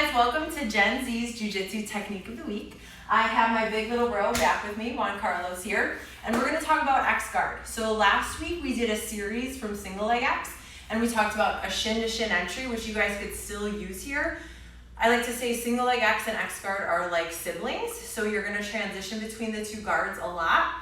guys, welcome to Gen Z's Jiu-Jitsu Technique of the Week. I have my big little bro back with me, Juan Carlos here, and we're going to talk about X-Guard. So last week we did a series from single leg X, and we talked about a shin-to-shin entry, which you guys could still use here. I like to say single leg X and X-Guard are like siblings, so you're going to transition between the two guards a lot.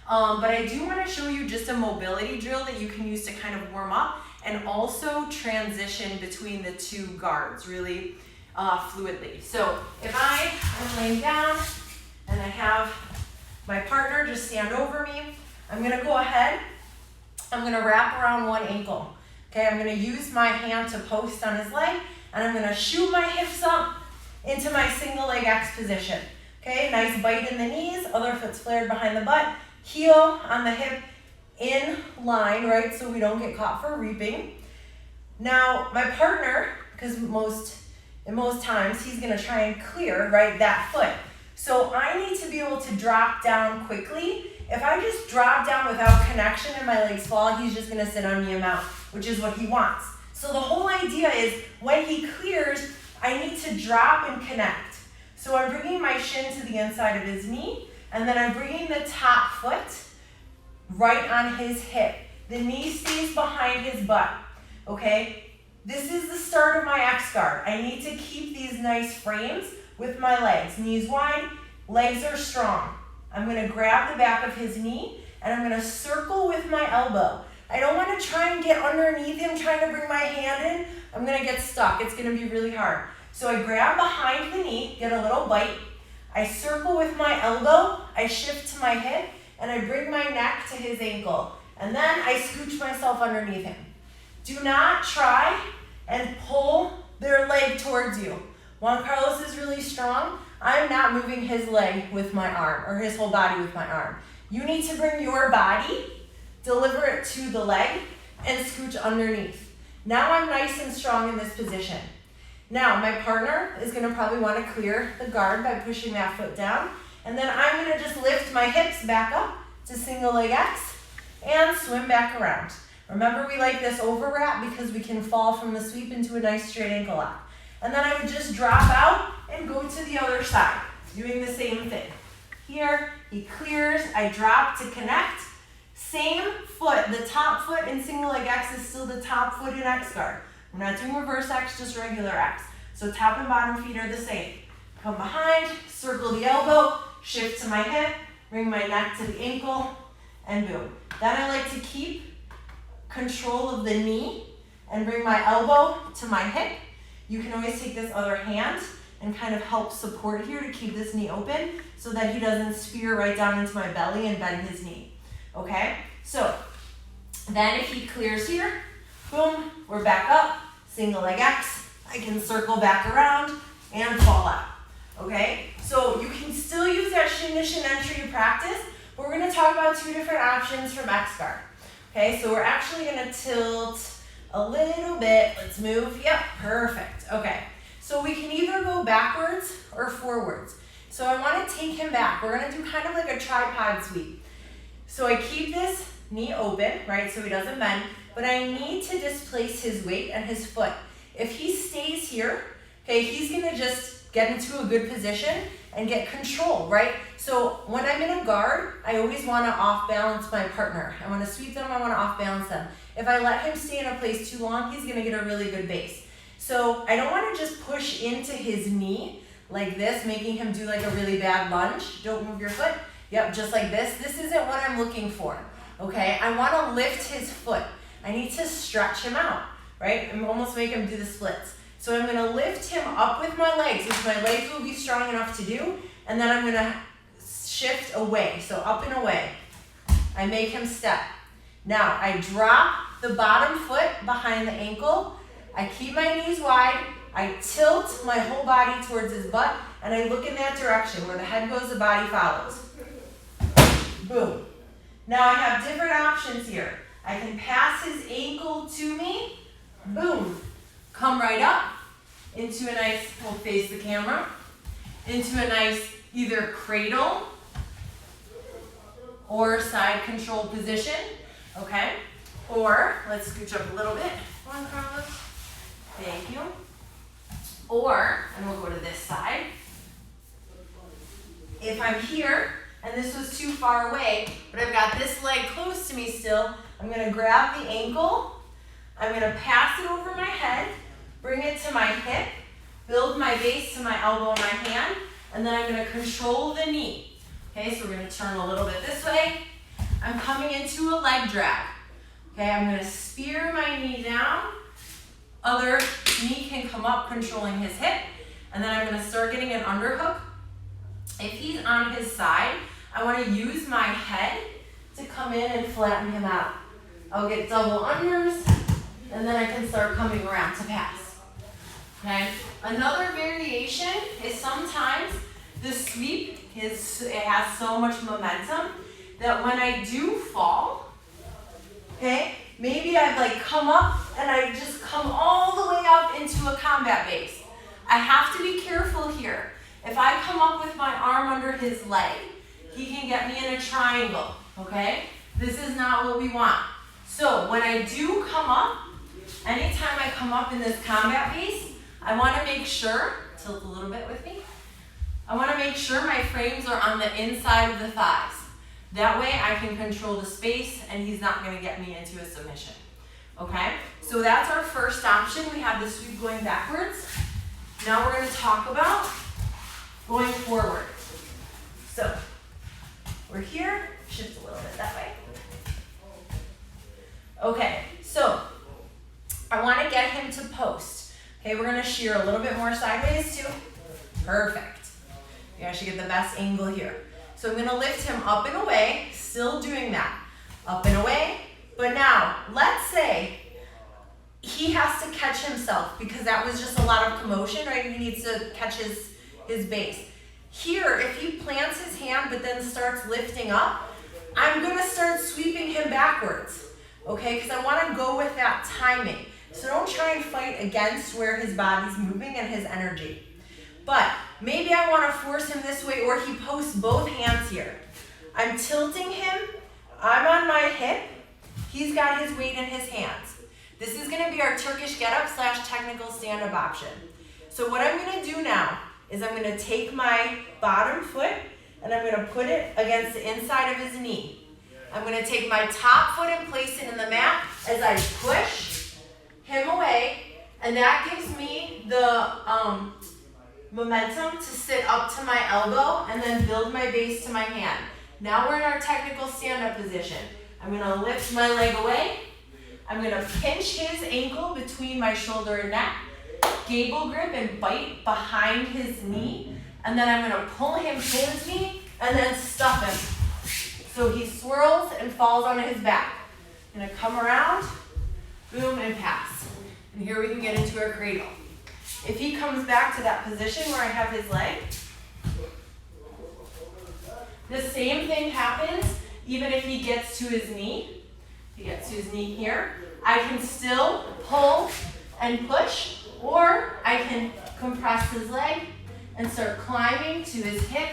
But I do want to show you just a mobility drill that you can use to kind of warm up and also transition between the two guards really fluidly. So if I am laying down and I have my partner just stand over me, I'm going to go ahead, I'm going to wrap around one ankle. Okay, I'm going to use my hand to post on his leg, and I'm going to shoot my hips up into my single leg X position. Okay, nice bite in the knees, other foot's flared behind the butt, heel on the hip in line, right, so we don't get caught for reaping. Now, my partner, because in most times, he's going to try and clear, right, that foot. So I need to be able to drop down quickly. If I just drop down without connection and my legs fall, he's just going to sit on me and mount, which is what he wants. So the whole idea is when he clears, I need to drop and connect. So I'm bringing my shin to the inside of his knee, and then I'm bringing the top foot right on his hip. The knee stays behind his butt, okay? This is the start of my X-Guard. I need to keep these nice frames with my legs. Knees wide, legs are strong. I'm gonna grab the back of his knee and I'm gonna circle with my elbow. I don't wanna try and get underneath him, trying to bring my hand in. I'm gonna get stuck, it's gonna be really hard. So I grab behind the knee, get a little bite. I circle with my elbow, I shift to my hip, and I bring my neck to his ankle. And then I scooch myself underneath him. Do not try and pull their leg towards you. Juan Carlos is really strong. I'm not moving his leg with my arm, or his whole body with my arm. You need to bring your body, deliver it to the leg, and scooch underneath. Now I'm nice and strong in this position. Now my partner is gonna probably wanna clear the guard by pushing that foot down, and then I'm gonna just lift my hips back up to single leg X and swim back around. Remember, we like this over wrap because we can fall from the sweep into a nice straight ankle lock. And then I would just drop out and go to the other side, doing the same thing. Here, he clears, I drop to connect. Same foot, the top foot in single leg X is still the top foot in X-Guard. We're not doing reverse X, just regular X. So top and bottom feet are the same. Come behind, circle the elbow, shift to my hip, bring my neck to the ankle, and boom. Then I like to keep control of the knee and bring my elbow to my hip. You can always take this other hand and kind of help support here to keep this knee open so that he doesn't spear right down into my belly and bend his knee. Okay? So then if he clears here, boom, we're back up, single leg X. I can circle back around and fall out. Okay? So you can still use that shin-to-shin entry to practice, but we're going to talk about two different options from X-Guard. Okay, so we're actually going to tilt a little bit. Let's move. Yep, perfect. Okay, so we can either go backwards or forwards. So I want to take him back. We're going to do kind of like a tripod sweep. So I keep this knee open, right, so he doesn't bend, but I need to displace his weight and his foot. If he stays here, okay, he's going to just get into a good position and get control, right? So when I'm in a guard, I always want to off-balance my partner. I want to sweep them, I want to off-balance them. If I let him stay in a place too long, he's going to get a really good base. So I don't want to just push into his knee like this, making him do like a really bad lunge. Don't move your foot. Yep, just like this. This isn't what I'm looking for, okay? I want to lift his foot. I need to stretch him out, right? And almost make him do the splits. So I'm going to lift him up with my legs, which my legs will be strong enough to do, and then I'm going to shift away, so up and away. I make him step. Now I drop the bottom foot behind the ankle, I keep my knees wide, I tilt my whole body towards his butt, and I look in that direction. Where the head goes, the body follows. Boom. Now I have different options here. I can pass his ankle to me, boom. Come right up into a nice, we'll face the camera, into a nice either cradle or side control position, okay? Or let's scooch up a little bit. Juan Carlos. Thank you. Or, and we'll go to this side, if I'm here, and this was too far away, but I've got this leg close to me still, I'm gonna grab the ankle, I'm gonna pass it over my head, bring it to my hip, build my base to my elbow and my hand, and then I'm gonna control the knee. Okay, so we're gonna turn a little bit this way. I'm coming into a leg drag. Okay, I'm gonna spear my knee down. Other knee can come up, controlling his hip, and then I'm gonna start getting an underhook. If he's on his side, I wanna use my head to come in and flatten him out. I'll get double unders, and then I can start coming around to pass. Okay, another variation is sometimes the sweep it has so much momentum that when I do fall, okay, maybe I've like come up and I just come all the way up into a combat base. I have to be careful here. If I come up with my arm under his leg, he can get me in a triangle, okay? This is not what we want. So when I do come up, anytime I come up in this combat base, I want to make sure, tilt a little bit with me, I want to make sure my frames are on the inside of the thighs. That way I can control the space and he's not going to get me into a submission. Okay, so that's our first option. We have the sweep going backwards. Now we're going to talk about going forward. So we're here, shift a little bit that way. Okay, so I want to get him to post. Okay, we're going to shear a little bit more sideways too. Perfect. You actually get the best angle here. So I'm going to lift him up and away, still doing that. Up and away. But now, let's say he has to catch himself because that was just a lot of commotion, right? He needs to catch his base. Here, if he plants his hand but then starts lifting up, I'm going to start sweeping him backwards, okay? Because I want to go with that timing. So don't try and fight against where his body's moving and his energy. But maybe I want to force him this way, or he posts both hands here. I'm tilting him, I'm on my hip, he's got his weight in his hands. This is going to be our Turkish get-up / technical stand-up option. So what I'm going to do now is I'm going to take my bottom foot and I'm going to put it against the inside of his knee. I'm going to take my top foot and place it in the mat as I push him away, and that gives me the momentum to sit up to my elbow and then build my base to my hand. Now we're in our technical stand-up position. I'm going to lift my leg away. I'm going to pinch his ankle between my shoulder and neck, gable grip and bite behind his knee, and then I'm going to pull him towards me and then stuff him. So he swirls and falls on his back. I'm going to come around, boom, and pass. And here we can get into our cradle. If he comes back to that position where I have his leg, the same thing happens even if he gets to his knee. He gets to his knee here. I can still pull and push, or I can compress his leg and start climbing to his hip,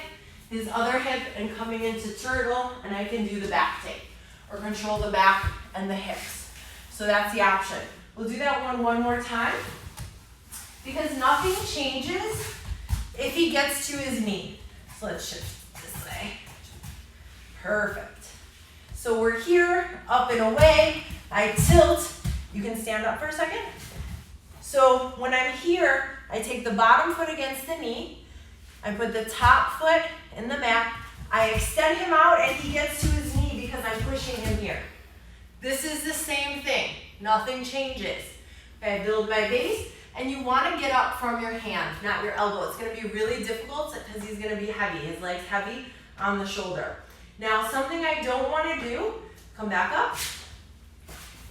his other hip, and coming into turtle, and I can do the back take or control the back and the hips. So that's the option. We'll do that one more time. Because nothing changes if he gets to his knee. So let's shift this way. Perfect. So we're here, up and away. I tilt. You can stand up for a second. So when I'm here, I take the bottom foot against the knee. I put the top foot in the mat. I extend him out and he gets to his knee because I'm pushing him here. This is the same thing. Nothing changes. Okay, I build my base. And you want to get up from your hand, not your elbow. It's going to be really difficult because he's going to be heavy. His leg's heavy on the shoulder. Now, something I don't want to do, come back up,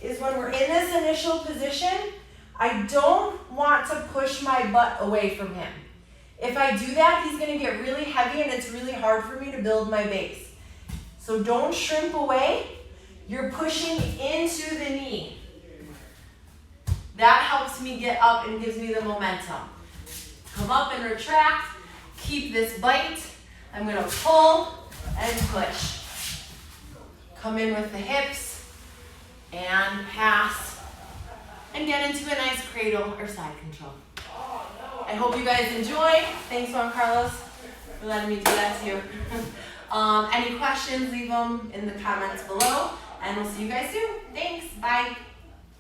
is when we're in this initial position, I don't want to push my butt away from him. If I do that, he's going to get really heavy and it's really hard for me to build my base. So don't shrimp away. You're pushing into the knee. That helps me get up and gives me the momentum. Come up and retract. Keep this bite. I'm going to pull and push. Come in with the hips and pass and get into a nice cradle or side control. I hope you guys enjoyed. Thanks, Juan Carlos, for letting me do that to you. Any questions, leave them in the comments below, and we'll see you guys soon. Thanks, bye.